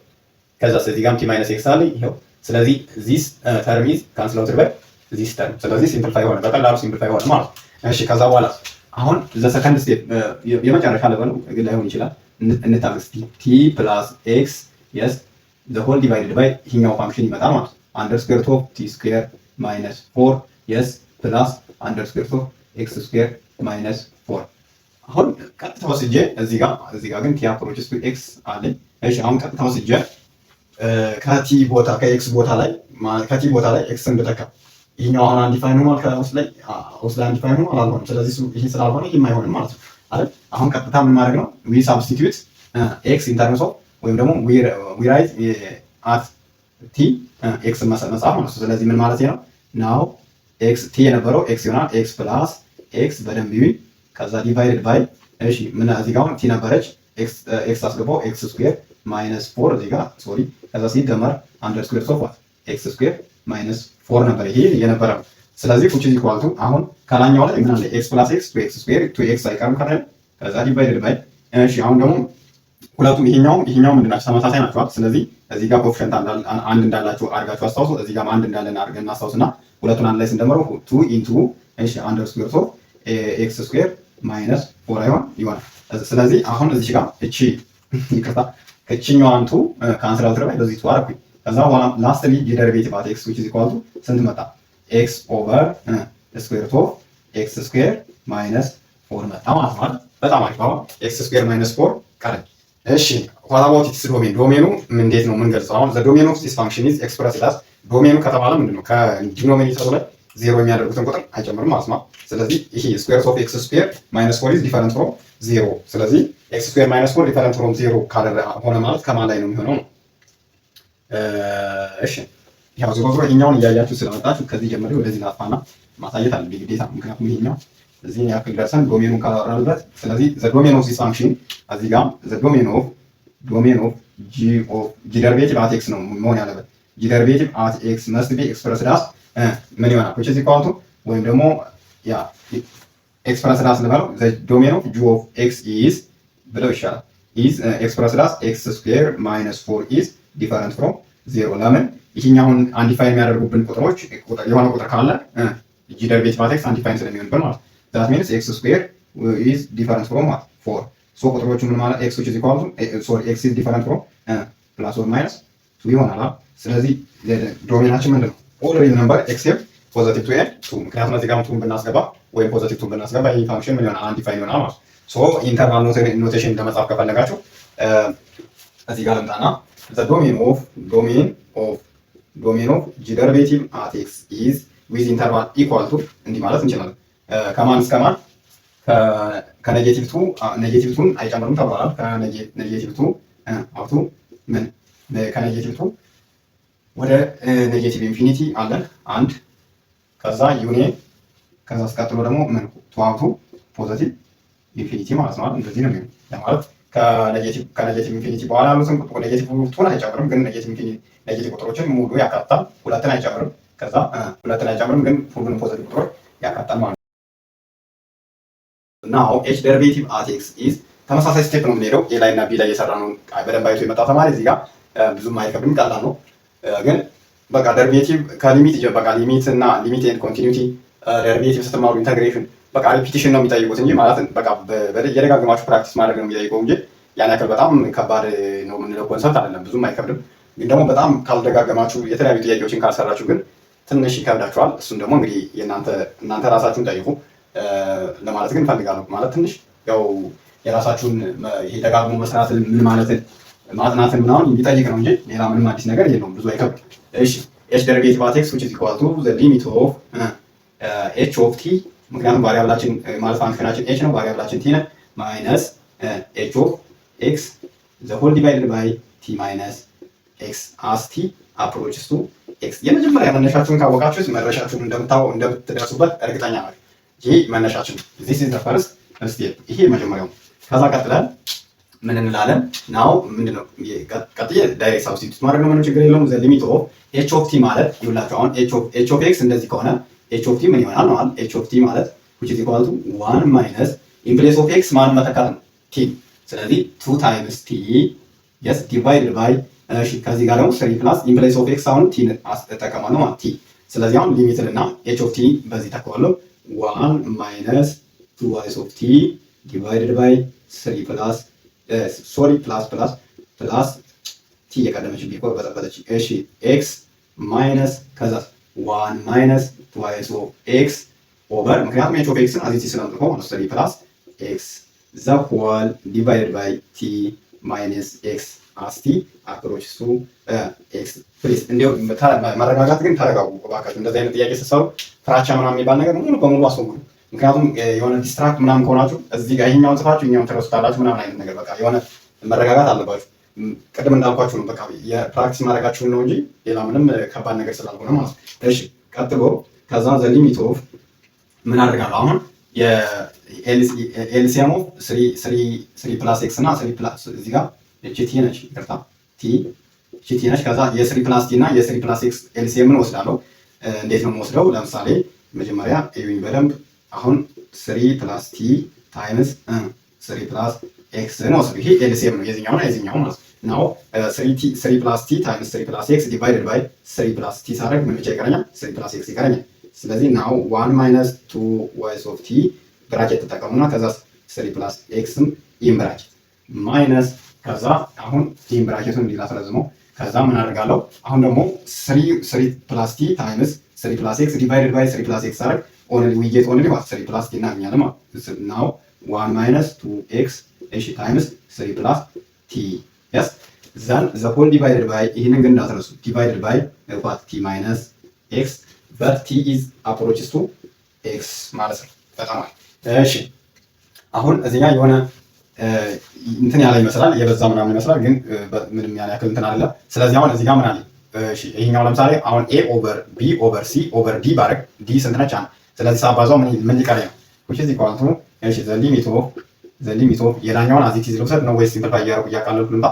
ከዛ እዚህ ጋርም ቲ ማይነስ ኤክስ አለ ይሄው። ስለዚህ ዚስ ተርም ኢዝ ካንስል አውት ባይ ዚስ ተርም። ስለዚህ ሲምፕሊፋይ ሆነ፣ በቀላሉ ሲምፕሊፋይ ሆነ ማለት ነው። እሺ ከዛ በኋላ አሁን ዘ ሰከንድ ስቴፕ የመጨረሻ ለበሉ ግን ላይሆን ይችላል። እንታገስ ቲ ፕላስ ኤክስ የስ the whole divided by ይሄኛው ፋንክሽን ይመጣል ማለት under square root of t square minus 4 yes plus under square root of x square minus 4 አሁን ቀጥታ ወስጄ እዚህ ጋር ግን t approaches to x አለ። እሺ አሁን ቀጥታ ወስጄ ከቲ ቦታ ከx ቦታ ላይ x ብተካ ይሄኛው አሁን አንዲፋይን ሆኗል። ከውስጥ ላይ አንዲፋይን ሆኗል አልሆነም። ስለዚህ ይሄ ስላልሆነ ይሄም አይሆንም ማለት ነው አይደል? አሁን ቀጥታ ምን ማድረግ ነው? we substitute x in terms of ወይም ደግሞ we write at t x መጻፍ ማለት ነው። ስለዚህ ምን ማለት ነው? now x t የነበረው x ይሆናል x plus x በደንብ ይሁን። ከዛ divided by እሺ ምን እዚህ ጋር t ነበረች x አስገባው x square minus 4 እዚህ ጋር ሶሪ። ከዛ ሲደመር under square of what x square minus 4 ነበር ይሄ የነበረው። ስለዚህ which is equal to አሁን ከላኛው ላይ ምን አለ? x plus x to x square to x አይቀርም ካለ ከዛ divided by እሺ አሁን ደግሞ ሁለቱም ይሄኛው ምንድናቸው? ተመሳሳይ ናቸው። ስለዚህ እዚህ ጋር ኮኤፊሺየንት አንድ እንዳላችሁ አድርጋችሁ አስታውሱ። እዚህ ጋር አንድ እንዳለን አድርገን እናስታውስና ሁለቱን አንድ ላይ ስንደምረው 2 ኢንቱ እሺ አንደር ስኩዌር ኦፍ ኤክስ ስኩዌር ማይነስ 4 ይሆናል። ስለዚህ አሁን እዚህ ጋር ይቅርታ እቺኛዋን ቱ ካንሰል አውት ላይ በዚህ ቱ አደረኩኝ። ከዛ በኋላ ላስትሊ የደሪቬቲቭ አት ኤክስ which is equal to ስንት መጣ? ኤክስ ኦቨር ስኩዌር ኦፍ ኤክስ ስኩዌር ማይነስ 4 መጣ ማለት ነው። በጣም አሪፍ። አሁን ኤክስ ስኩዌር ማይነስ 4 ቀረኝ። እሺ what about its domain? ዶሜኑ እንዴት ነው የምንገልጸው? አሁን the domain of this function is expressed as ዶሜኑ ከተባለ ምንድነው? ከዲኖሚኔተሩ ላይ ዜሮ የሚያደርጉትን ቁጥር አይጨምርም ማለት ነው። ስለዚህ ይሄ ስኩዌር ኦፍ ኤክስ ስኩዌር ማይነስ 4 is different from 0። ስለዚህ ኤክስ ስኩዌር ማይነስ 4 different from 0 ሆነ ማለት ከማን ላይ ነው የሚሆነው ነው? እሺ ያው ዞሮ ይሄኛውን እያያችሁ ስለመጣችሁ ከዚህ ጀምሬ ወደዚህ ላጥፋና ማሳየት አለብኝ ግዴታ። ምክንያቱም ይሄኛው እዚህ ያክል ደርሰን ዶሜኑን ካላወራንበት። ስለዚህ the domain of this function እዚህ ጋር the domain of g derivative at x ነው መሆን ያለበት። g derivative at x must be expressed as ምን ይሆናል? which is equal to ወይም ደግሞ ያ expressed as ልበለው the domain of g of x is ብለው ይሻላል is expressed as x square minus 4 is different from 0። ለምን ይሄኛውን አንዲፋይን የሚያደርጉብን ቁጥሮች የሆነ ቁጥር ካለ g derivative at x አንዲፋይን ስለሚሆንብን ማለት that means x square is different from what 4 so ቁጥሮቹ ምን ማለት x which is equal to sorry x is different from plus or minus 2 ይሆናል። ስለዚህ ዶሜናችን ምንድነው? all real number except positive 2 and 2። ምክንያቱም እዚህ ጋር 2 ብናስገባ ወይም ፖዚቲቭ 2 ብናስገባ ይሄ ፋንክሽን ምን ይሆናል? አንዲፋይን ይሆናል ማለት ሶ ኢንተርቫል ኖቴሽን ለመጻፍ ከፈለጋችሁ እዚህ ጋር ልምጣና the domain of g derivative at x is with interval equal to እንዲህ ማለት እንችላለን። ከማን እስከ ማን? ከኔጌቲቭ 2 ኔጌቲቭ 2 አይጨምርም ተብሏል። ከኔጌቲቭ 2 አውቱ ምን ከኔጌቲቭ 2 ወደ ኔጌቲቭ ኢንፊኒቲ አለን አንድ ከዛ ዩኒየን ከዛ አስቀጥሎ ደግሞ ምን ቱዋቱ ፖዘቲቭ ኢንፊኒቲ ማለት ነው። እንደዚህ ነው የሚሆነው ለማለት ከኔጌቲቭ ኢንፊኒቲ በኋላ ያሉትን ኔጌቲቭ ቱን አይጨምርም፣ ግን ኔጌቲቭ ቁጥሮችን ሙሉ ያካትታል። ሁለትን አይጨምርም፣ ከዛ ሁለትን አይጨምርም፣ ግን ሁሉንም ፖዘቲቭ ቁጥሮች ያካትታል ማለት ነው። ናው ኤች ደሪቬቲቭ አት ኤክስ ኢዝ ተመሳሳይ ስቴፕ ነው የምንሄደው። ኤ ላይ እና ቢ ላይ የሰራ ነው በደንብ አይቶ የመጣ ተማሪ እዚህ ጋር ብዙም አይከብድም፣ ቀላል ነው። ግን በቃ ደሪቬቲቭ ከሊሚት በቃ ሊሚት እና ሊሚት ኤንድ ኮንቲኒቲ ደሪቬቲቭ ስትማሩ ኢንተግሬሽን በቃ ሪፒቲሽን ነው የሚጠይቁት እንጂ ማለት በቃ የደጋግማችሁ ፕራክቲስ ማድረግ ነው የሚጠይቀው እንጂ ያን ያክል በጣም ከባድ ነው የምንለው ኮንሰፕት አይደለም። ብዙም አይከብድም። ግን ደግሞ በጣም ካልደጋገማችሁ የተለያዩ ጥያቄዎችን ካልሰራችሁ ግን ትንሽ ይከብዳችኋል። እሱም ደግሞ እንግዲህ እናንተ ራሳችሁን ጠይቁ ለማለት ግን እፈልጋለሁ። ማለት ትንሽ ያው የራሳችሁን ይሄ ደጋግሞ መስራትን ምን ማለትን ማጥናትን ምናምን የሚጠይቅ ነው እንጂ ሌላ ምንም አዲስ ነገር የለውም። ብዙ አይከብድም። እሺ ኤች ደሪቬቲቭ አት ኤክስ which is equal to the limit of ኤች ኦፍ ቲ ምክንያቱም ቫሪያብላችን ማለት ፋንክሽናችን ኤች ነው፣ ቫሪያብላችን ቲ ነው ማይነስ ኤች ኦፍ ኤክስ ዘ ሆል ዲቫይድድ ባይ ቲ ማይነስ ኤክስ አስ ቲ አፕሮችስ ቱ ኤክስ። የመጀመሪያ መነሻችሁን ካወቃችሁት መድረሻችሁን እንደምትደርሱበት እርግጠኛ ናችሁ። ይሄ መነሻችን ነው። ዚስ ኢዝ ዘ ፈርስት ስቴፕ። ይሄ መጀመሪያው። ከዛ ቀጥለን ምን እንላለን? ናው ምንድነው ቀጥዬ ዳይሬክት ሳብስቲቱት ማድረግ ነው። ምንም ችግር የለውም። ዘ ሊሚት ኦፍ ኤች ኦፍ ቲ ማለት ይኸውላችሁ አሁን ኤች ኦፍ ኤክስ እንደዚህ ከሆነ ኤች ኦፍ ቲ ምን ይሆናል ነው አይደል? ኤች ኦፍ ቲ ማለት which is equal to 1 minus in place of x ማን መተካት ነው? ቲ። ስለዚህ 2 times t yes divided by እሺ ከዚህ ጋር ደግሞ 3 plus in place of x አሁን ቲ እጠቀማለሁ ማለት ቲ። ስለዚህ አሁን ሊሚት እና ኤች ኦፍ ቲ በዚህ ተካዋለሁ 1 minus 2 of t divided by 3 plus plus ቲ የቀደመች ቢቆር በተበለች እሺ x minus ከዛ 1 minus twice of x over ምክንያቱም h of x ን አዚቲ ስለምጥቆ ማለት 3 plus x the whole divided by t minus x as t approaches to x ፕሊዝ እንዲያው መረጋጋት ግን ተረጋጉ እባካችሁ። እንደዚህ አይነት ጥያቄ ስትሰሩ ፍራቻ ምናምን የሚባል ነገር ሙሉ በሙሉ አስወግዱ። ምክንያቱም የሆነ ዲስትራክት ምናምን ከሆናችሁ እዚህ ጋር ይሄኛውን ጽፋችሁ ይሄኛውን ትረሱታላችሁ ምናምን አይነት ነገር በቃ የሆነ መረጋጋት አለባችሁ። ቅድም እንዳልኳችሁ ነው በቃ የፕራክቲስ ማድረጋችሁን ነው እንጂ ሌላ ምንም ከባድ ነገር ስላልሆነ ማለት ነው። እሺ ቀጥሎ ከዛ ዘ ሊሚት ኦፍ ምን አድርጋለሁ አሁን የኤልሲኤም ኦፍ 3 ፕላስ ኤክስ እና 3 ፕላስ እዚህ ጋር እቺ ቲ ነች፣ ይቅርታ ቲ እቺ ቲ ነች። ከዛ የ3 ፕላስ ቲ እና የ3 ፕላስ ኤክስ ኤልሲኤምን ወስዳለሁ። እንዴት ነው የምወስደው? ለምሳሌ መጀመሪያ እዩኝ በደንብ አሁን 3 ፕላስ ቲ ታይምስ 3 ፕላስ ኤክስ ነው። ይሄ ኤልሲኤም ነው የዚህኛው እና የዚህኛው ማለት ነው። ናው 3 ፕላስ ቲ ታይምስ 3 ፕላስ ኤክስ ዲቫይድድ ባይ 3 ፕላስ ቲ ሳደርግ ምን ብቻ ይቀረኛል? 3 ፕላስ ኤክስ ይቀረኛል። ስለዚህ ናው 1 ማይነስ 2 ዋይስ ኦፍ ቲ ብራኬት ተጠቀሙና ከዛ 3 ፕላስ ኤክስም ኢን ብራኬት ማይነስ ከዛ አሁን ኢን ብራኬቱን እንዲላ ስለዝመው ከዛ ምን አደርጋለሁ? አሁን ደግሞ 3 ፕላስ ቲ ታይምስ 3 ፕላስ ኤክስ ዲቫይድድ ባይ 3 ፕላስ ኤክስ አደርግ ኦንሊ ዊ ጌት ኦንሊ 3 ፕላስ ቲ እናገኛለን ማለት ናው 1 ማይነስ 2 ኤክስ እሺ ታይምስ 3 ፕላስ ቲ yes then the whole divided by ይሄንን ግን እንዳትረሱ divided by what t minus x but t is approaches to x ማለት ነው። በጣም እሺ አሁን እዚህ ጋር የሆነ እንትን ያለ ይመስላል የበዛ ምናምን ይመስላል ግን ምንም ያን ያክል እንትን አይደለም። ስለዚህ አሁን እዚህ ጋር ምን አለ? እሺ ይሄኛው ለምሳሌ አሁን a over b over c over d ባረግ d ስንት ነች? ስለዚህ ሳባዛው ምን ሊቀር ነው? which is equal to እሺ the limit of የላኛውን አዚቲ ዝልውሰድ ነው ወይስ ሲምፕል ባያረቁ እያቃለልኩ ልምጣ?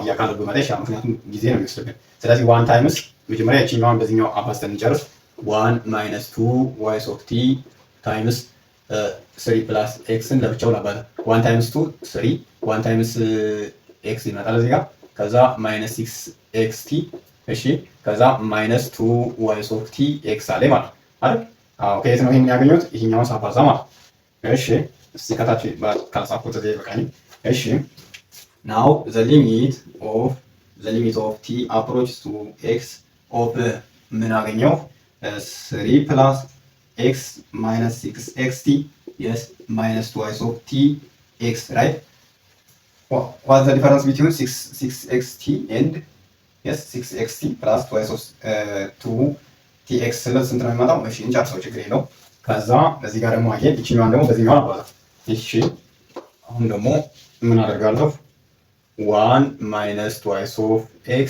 እያቃለልኩ ልመጣ ይችላል፣ ምክንያቱም ጊዜ ነው የሚወስድብን። ስለዚህ 1 ታይምስ መጀመሪያ የቺኛውን በዚህኛው አባዝተን እንጨርስ 1 minus 2 y of t ታይምስ 3 plus x ን ለብቻው ላባዛ 1 times 2 3 1 times x ይመጣል እዚህ ጋር ከዛ minus 6xt እሺ ከዛ minus 2 y of t x አለ ማለት አይደል? አዎ ከየት ነው ይሄን ያገኘሁት? ይሄኛውን ሳባዛ ማለት እሺ እስቲ ከታች ካልጻፍኩት እዚህ በቃኝ። እሺ now the limit of t approaches to x of ምን አገኘው? 3 plus x minus 6xt yes minus twice of t x right what's the difference between 6xt and yes 6xt plus twice of 2 tx ስንት ነው የሚመጣው? እሺ እንጨርሰው ችግር የለውም። ከዛ እዚህ ጋር ደግሞ አየህ ይችኛዋን ደግሞ በዚህኛው አባዛ እሺ አሁን ደግሞ ምን አደርጋለሁ 1 minus twice of x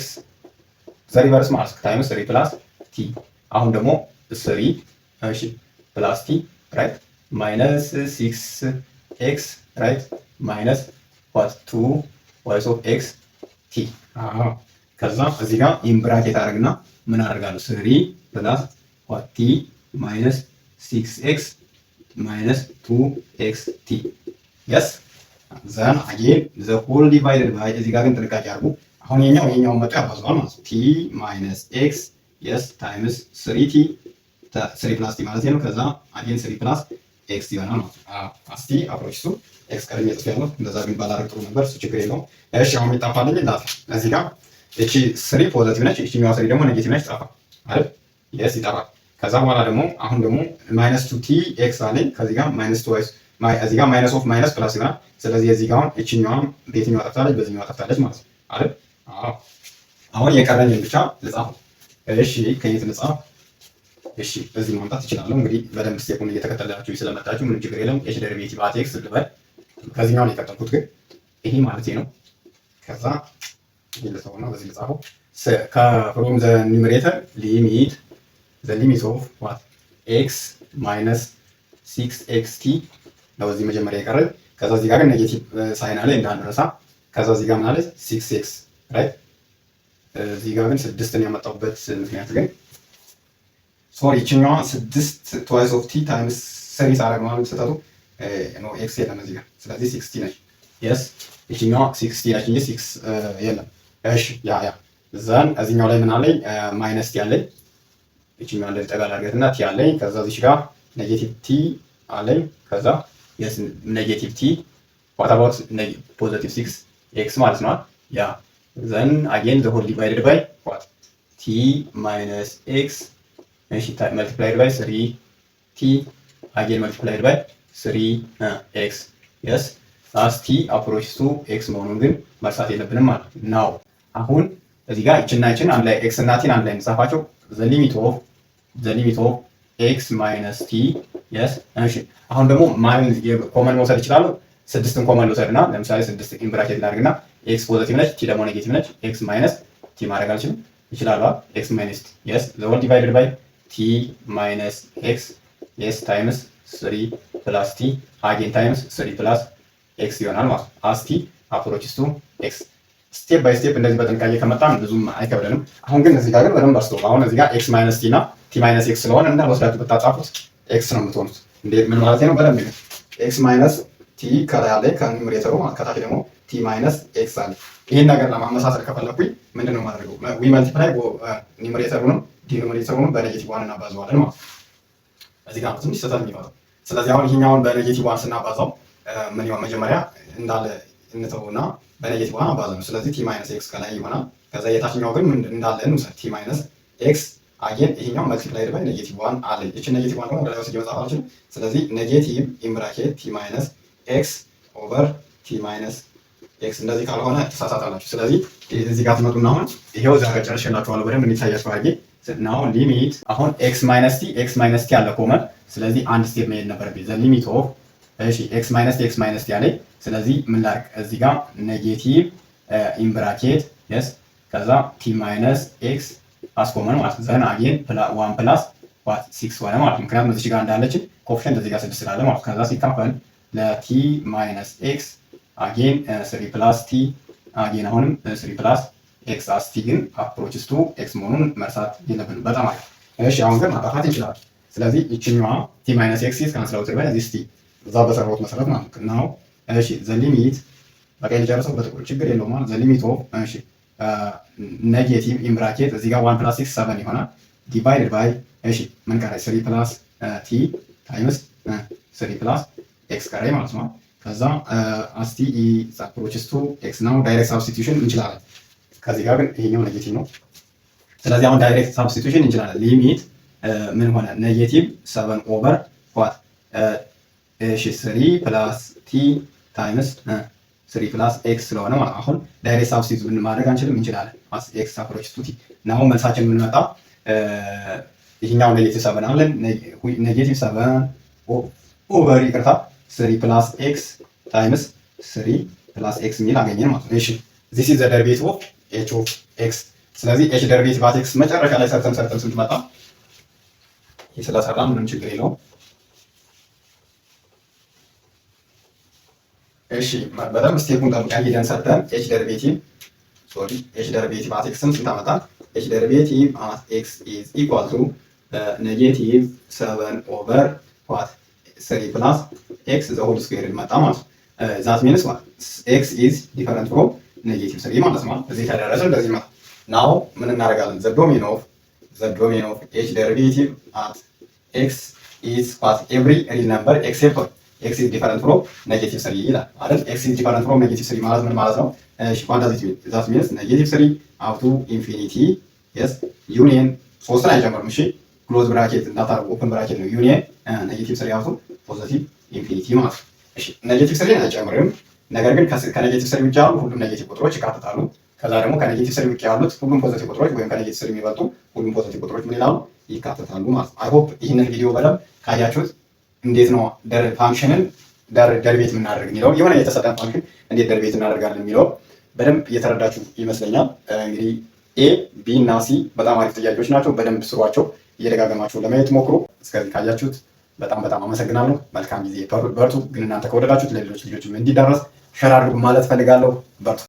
ዘ ሪቨርስ ማለት ታይምስ 3 ፕላስ ቲ። አሁን ደግሞ 3 እሺ ፕላስ ቲ ራይት ማይነስ 6 ኤክስ ራይት ማይነስ ዋት 2 ዋይስ ኦፍ ኤክስ ቲ። ከዛ እዚህ ጋር ኢን ብራኬት አደርግና ምን አደርጋለሁ 3 ፕላስ ዋት ቲ ማይነስ 6 ኤክስ ማይነስ 2 ኤክስ ቲ የስ ዘን አጌን ዘ ሆል ዲቫይደድ ባይ እዚህ ጋር ግን ጥንቃቄ አድርጉ። አሁን የኛውን መቶ ያባዛዋል ማለት ነው። ቲ ማይነስ ኤክስ የስ ታይምስ 3 ቲ 3 ፕላስ ቲ ማለት ነው። ከዛ አጌን 3 ፕላስ ኤክስ ይሆናል ማለት ነው። አስቲ አፕሮች ሱ ኤክስ ቀድሜ ጽፌያለሁ። እንደዛ ግን ባላረግ ጥሩ ነበር። እሱ ችግር የለውም። እሺ አሁን የሚጣፋልኝ እንዳት እዚህ ጋር እቺ 3 ፖዚቲቭ ነች፣ እቺኛዋ 3 ደግሞ ኔጌቲቭ ነች። ጠፋ አይደል? የስ ይጠፋል። ከዛ በኋላ ደግሞ አሁን ደግሞ ማይነስ 2 ቲ ኤክስ አለኝ። ከዚህ ጋር ማይነስ 2 ዋይስ እዚህ ጋር ማይነስ ኦፍ ማይነስ ፕላስ ይሆናል። ስለዚህ እዚህ ጋር አሁን እቺኛዋም በየትኛዋ ጠፍታለች? በዚህኛዋ ጠፍታለች ማለት ነው አይደል? አዎ አሁን የቀረኝን ብቻ ልጻፍ። እሺ ከየት ልጻፍ? እሺ በዚህ ማምጣት እችላለሁ። እንግዲህ በደንብ ስቴፑን እየተከተላችሁ ስለመጣችሁ ምንም ችግር የለም። ኤች ደሪቬቲቭ አት ኤክስ ልበል። ከዚህኛው ነው የቀጠልኩት፣ ግን ይሄ ማለት ነው። ከዛ ይልሰውና በዚህ ልጻፈው ከፍሮም ዘ ኒውመሬተር ሊሚት ዘ ሊሚት ኦፍ ዋት ኤክስ ማይነስ 6 ኤክስ ቲ ነው እዚህ መጀመሪያ የቀረኝ። ከዛ እዚህ ጋር ግን ኔጌቲቭ ሳይን አለ እንዳንረሳ። ከዛ እዚህ ጋር ምን አለ 6 ኤክስ ራይት። እዚህ ጋር ግን 6ን ያመጣሁበት ምክንያት ግን ሶሪ እቺኛዋ 6 ትዋይስ ኦፍ ቲ ታይምስ 3 ሳረግ ማለት ሰጣቱ ኖ ኤክስ የለም እዚህ ጋር። ስለዚህ 60 ነች። የስ እቺኛዋ 60 ነች እንጂ 6 የለም። እሺ ያ ዘን እዚህኛው ላይ ምን አለኝ ማይነስ ቲ አለኝ። እቺኛዋ እንደዚህ ጠጋ ላድርገትና ቲ አለኝ። ከዛ እዚህ ጋር ኔጌቲቭ ቲ አለኝ። ከዛ የስ ኔጌቲቭ ቲ ዋት አባውት ፖዚቲቭ 6 ኤክስ ማለት ነው ያ ዘን አጌን ዘ ሆል ዲቫይድድ ባይ ዋት ቲ ማይነስ ኤክስ እሺ multiplied by 3t again multiplied by 3x yes as t approaches to x መሆኑን ግን መርሳት የለብንም ማለት ነው። አሁን እዚህ ጋር እቺና አንድ ላይ x እና t አንድ ላይ እንጻፋቸው the limit of x minus t yes እሺ አሁን ደግሞ ማን ኮመን መውሰድ ይችላል? 6ን ኮመን ልውሰድና ለምሳሌ 6 ኢን ብራኬት ላድርግና x ፖዚቲቭ ነች t ደግሞ ኔጌቲቭ ነች x minus t ማድረግ አልችልም ይችላል x minus t yes the whole divided by t minus x yes times 3 plus t again times 3 plus x ይሆናል ማለት ነው። as t approaches to x ስቴፕ ባይ ስቴፕ እንደዚህ በጥንቃቄ ከመጣን ብዙም አይከብደንም። አሁን ግን እዚህ ጋር ግን በደንብ አስተውሉ። አሁን እዚህ ጋር x minus t እና t minus x ስለሆነ እንዳልወስዳችሁ ብታጻፉት x ነው የምትሆኑት። እንዴ ምን ማለት ነው? በደንብ ነው x minus t ከላይ አለ ከኒውመሬተሩ ከታች ደግሞ t minus x አለ። ይሄን ነገር ለማመሳሰል ከፈለኩኝ ምንድነው ማድረገው? we multiply ኒውመሬተሩንም ዲኖሚኔተሩን በኔጌቲቭ 1 እናባዛዋለን ማለት ነው። እዚህ ጋር ትንሽ ስህተት የሚፈጠረው። ስለዚህ አሁን ይሄኛውን በኔጌቲቭ 1 ስናባዛው ምን ይሆን? መጀመሪያ እንዳለ እንተውና በኔጌቲቭ 1 አባዛ ነው። ስለዚህ t minus x ከላይ ይሆናል። ከዛ የታችኛው ግን እንዳለ እንውሰድ t minus x አጌን ይሄኛው መልቲፕላይድ ባይ ኔጌቲቭ 1 አለ። እቺ ኔጌቲቭ 1 ደግሞ ወደ ላይ ወስጄ መጻፍ አልችልም። ስለዚህ ኔጌቲቭ ኢን ብራኬት t minus x ኦቨር t minus x እንደዚህ ካልሆነ ተሳሳታላችሁ። ስለዚህ እዚህ ጋር ትመጡና አሁን ይሄው እዛ ጋር ጨርሼላችኋለሁ በደንብ እንዲታያችሁ አድርጌ now limit አሁን x minus t አለ ኮመን። ስለዚህ አንድ ስቴፕ መሄድ ነበረብኝ። the limit of እሺ x minus t አለ። ስለዚህ ምን ላድርግ? እዚህ ጋር ኔጌቲቭ ኢን ብራኬት yes ከዛ t minus x አስኮመን ማለት ነው። ዘን አጌን 1 ፕላስ ዋት 6 ሆነ ማለት ነው። ምክንያቱም እዚህ ጋር እንዳለችን ኮፊሸንት እዚህ ጋር 6 ስላለ ማለት ከዛ ሲካፈል ለt minus x አጌን 3 ፕላስ t አጌን አሁንም 3 ፕላስ ኤክስ አስቲ ግን አፕሮችስ ቱ ኤክስ መሆኑን መርሳት የለብንም። በጣም አሪፍ። እሺ አሁን ግን ማጣፋት እንችላለን። ስለዚህ እቺኛዋ ቲ ማይነስ ኤክስ ኢዝ ካንስል አውት ባይ ዚስ ቲ እዛ በሰራሁት መሰረት ማለት ነው። እሺ ዘ ሊሚት በቃ የጨረሰው በጥቁር ችግር የለውም ማለት ዘ ሊሚት ኦፍ እሺ ኔጌቲቭ ኢን ብራኬት እዚህ ጋር 1 ፕላስ 6 7 ይሆናል ዲቫይድድ ባይ እሺ ምን ቀረ 3 ፕላስ ቲ ታይምስ 3 ፕላስ ኤክስ ቀረ ማለት ነው። ከዛ አስቲ ኢዝ አፕሮችስ ቱ ኤክስ ነው። ዳይሬክት ሳብስቲቱሽን እንችላለን። ከዚህ ጋር ግን ይሄኛው ኔጌቲቭ ነው። ስለዚህ አሁን ዳይሬክት ሳብስቲቱሽን እንችላለን። ሊሚት ምን ሆነ? ኔጌቲቭ 7 ኦቨር ዋት እሺ 3 ፕላስ ቲ ታይምስ 3 ፕላስ ኤክስ ስለሆነ ማለት አሁን ዳይሬክት ሳብስቲቱት ማድረግ አንችልም? እንችላለን። ማስ ኤክስ አፕሮች ቱ ቲ እና አሁን መልሳችን ምን መጣ? ይሄኛው ኔጌቲቭ 7 አለን። ኔጌቲቭ 7 ኦቨር ይቅርታ 3 ፕላስ ኤክስ ታይምስ 3 ፕላስ ኤክስ ሚል አገኘን ማለት ነው። እሺ this is the derivative of h of x ስለዚህ ኤች ደሪቬቲቭ አት ኤክስ መጨረሻ ላይ ሰርተን ስንት መጣ? ይህ ስለሰራ ምንም ችግር የለውም። እሺ በጣም ስቴፑን ጠብቀን ሄደን ሰርተን ኤች ደሪቬቲቭ አት ኤክስን ስንት አመጣ? ኤች ደሪቬቲቭ አት ኤክስ ኢዝ ኢኳል ቱ ኔጌቲቭ 7 ኦቨር ዋት 3 ፕላስ ኤክስ ዘ ሆል ስኩዌር መጣ ማለት ነው። ዛት ሚንስ ኤክስ ኢዝ ዲፈረንት ፍሮም ኔጌቲቭ 3 ማለት ነው። እዚህ ከደረሰ እንደዚህ ማለት ናው ምን እናደርጋለን? ዘ ዶሜን ኦፍ ኤች ደሪቬቲቭ አት ኤክስ ኢዝ ዋት ኤቭሪ ሪል ነምበር ኤክሴፕት ኤክስ ኢዝ ዲፈረንት ፍሮም ኔጌቲቭ 3 ይላል አይደል? ኤክስ ኢዝ ዲፈረንት ፍሮም ኔጌቲቭ 3 ማለት ምን ማለት ነው? እሺ ዋት ዳዝ ኢት ሚን? ዛት ሚንስ ኔጌቲቭ 3 አፕ ቱ ኢንፊኒቲ የስ ዩኒየን 3 ላይ አይጨምርም። እሺ ክሎዝ ብራኬት እንዳታረጉ ኦፕን ብራኬት ነው። ዩኒየን ኔጌቲቭ 3 አፕ ቱ ፖዚቲቭ ኢንፊኒቲ ማለት ነው። እሺ ኔጌቲቭ 3 አይጨምርም። ነገር ግን ከኔጌቲቭ 3 ውጭ ያሉ ሁሉም ኔጌቲቭ ቁጥሮች ይካተታሉ። ከዛ ደግሞ ከኔጌቲቭ 3 ውጭ ያሉት ሁሉም ፖዚቲቭ ቁጥሮች ወይም ከኔጌቲቭ 3 የሚበልጡ ሁሉም ፖዚቲቭ ቁጥሮች ምን ይላሉ? ይካተታሉ ማለት ነው። አይ ሆፕ ይህንን ቪዲዮ በደንብ ካያችሁት እንዴት ነው ፋንክሽንን ደሪቬት የምናደርግ የሚለው የሆነ የተሰጠን ፋንክሽን እንዴት ደሪቬት እናደርጋለን የሚለው በደንብ እየተረዳችሁ ይመስለኛል። እንግዲህ ኤ ቢ እና ሲ በጣም አሪፍ ጥያቄዎች ናቸው። በደንብ ስሯቸው፣ እየደጋገማችሁ ለማየት ሞክሩ። እስከዚህ ካያችሁት በጣም አመሰግናለሁ። መልካም ጊዜ። በርቱ። ግን እናንተ ከወደዳችሁት ለሌሎች ልጆችም እንዲዳረስ ሸር አድርጉ ማለት ፈልጋለሁ። በርቱ።